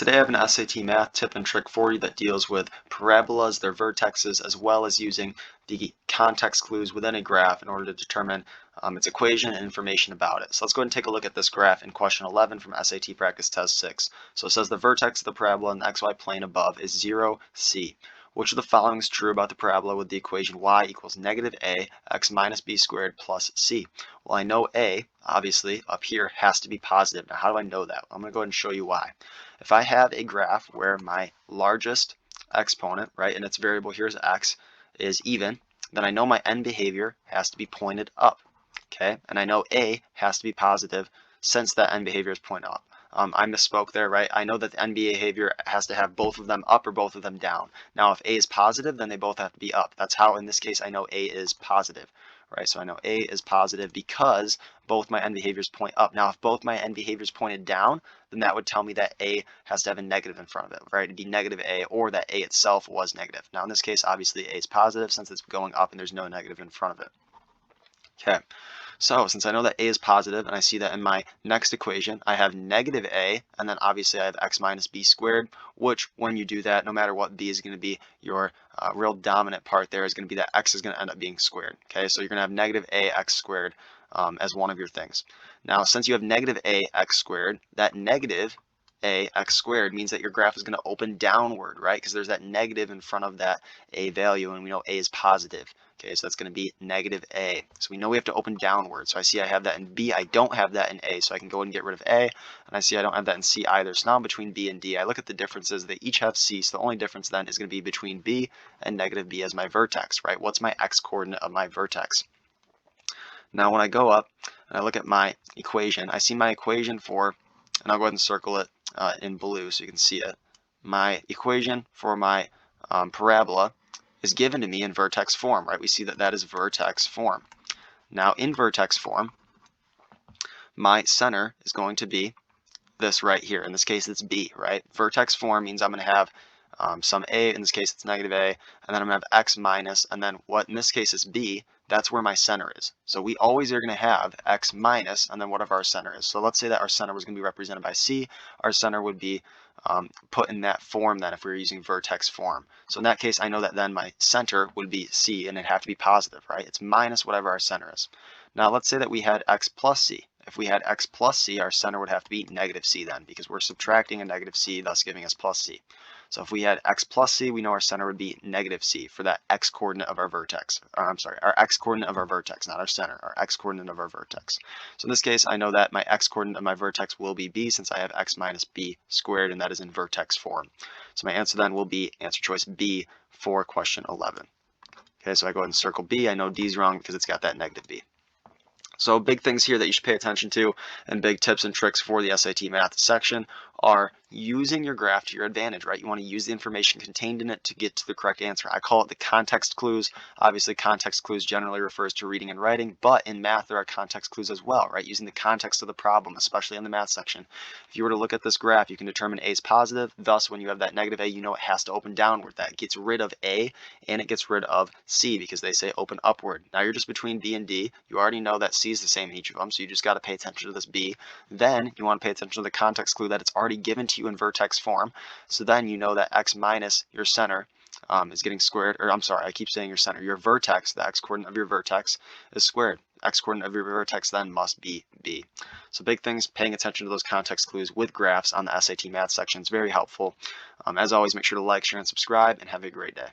Today I have an SAT math tip and trick for you that deals with parabolas, their vertexes, as well as using the context clues within a graph in order to determine its equation and information about it. So let's go ahead and take a look at this graph in question 11 from SAT Practice Test 6. So it says the vertex of the parabola in the xy plane above is 0, c. Which of the following is true about the parabola with the equation y equals negative a x minus b squared plus c? Well, I know a, obviously, up here has to be positive. Now, how do I know that? I'm going to go ahead and show you why. If I have a graph where my largest exponent, right, and its variable here is x, is even, then I know my end behavior has to be pointed up, okay? And I know a has to be positive since that end behavior is pointed up. I misspoke there, right? I know that the end behavior has to have both of them up or both of them down. Now, if a is positive, then they both have to be up. That's how, in this case, I know a is positive, right? So I know a is positive because both my end behaviors point up. Now, if both my end behaviors pointed down, then that would tell me that a has to have a negative in front of it, right? It'd be negative a, or that a itself was negative. Now, in this case, obviously, a is positive since it's going up and there's no negative in front of it. Okay, so since I know that a is positive, and I see that in my next equation, I have negative a, and then obviously I have x minus b squared, which when you do that, no matter what b is going to be, your real dominant part there is going to be that x is going to end up being squared. Okay, so you're going to have negative a x squared as one of your things. Now, since you have negative a x squared, that negative a x squared means that your graph is going to open downward, right? Because there's that negative in front of that a value, and we know a is positive. Okay, so that's going to be negative a. So we know we have to open downward. So I see I have that in b. I don't have that in a, so I can go ahead and get rid of a. And I see I don't have that in c either. So now I'm between b and d. I look at the differences. They each have c, so the only difference then is going to be between b and negative b as my vertex, right? What's my x coordinate of my vertex? Now when I go up and I look at my equation, I see my equation for, and I'll go ahead and circle it in blue so you can see it. My equation for my parabola is given to me in vertex form, right? We see that that is vertex form. Now in vertex form, my center is going to be this right here. In this case, it's b, right? Vertex form means I'm going to have some a, in this case it's negative a, and then I'm going to have x minus, and then what in this case is b, that's where my center is. So we always are going to have x minus, and then whatever our center is. So let's say that our center was going to be represented by c. Our center would be put in that form then if we were using vertex form. So in that case, I know that then my center would be c, and it'd have to be positive, right? It's minus whatever our center is. Now let's say that we had x plus c. If we had x plus c, our center would have to be negative c then, because we're subtracting a negative c, thus giving us plus c. So if we had x plus c, we know our center would be negative c for that x coordinate of our vertex. Or, I'm sorry, our x coordinate of our vertex, not our center, our x coordinate of our vertex. So in this case, I know that my x coordinate of my vertex will be b, since I have x minus b squared, and that is in vertex form. So my answer then will be answer choice b for question 11. Okay, so I go ahead and circle b. I know d is wrong because it's got that negative b. So big things here that you should pay attention to, and big tips and tricks for the SAT math section, are using your graph to your advantage, right? You want to use the information contained in it to get to the correct answer. I call it the context clues. Obviously, context clues generally refers to reading and writing, but in math there are context clues as well, right? Using the context of the problem, especially in the math section. If you were to look at this graph, you can determine a is positive. Thus, when you have that negative a, you know it has to open downward. That gets rid of a, and it gets rid of c, because they say open upward. Now you're just between b and d. You already know that c is the same in each of them, so you just got to pay attention to this b. Then you want to pay attention to the context clue that it's already given to you in vertex form. So then you know that x minus your center is getting squared, or I'm sorry, I keep saying your center. Your vertex, the x coordinate of your vertex, is squared. X coordinate of your vertex then must be b. So big things, paying attention to those context clues with graphs on the SAT math section is very helpful. As always, make sure to like, share, and subscribe, and have a great day.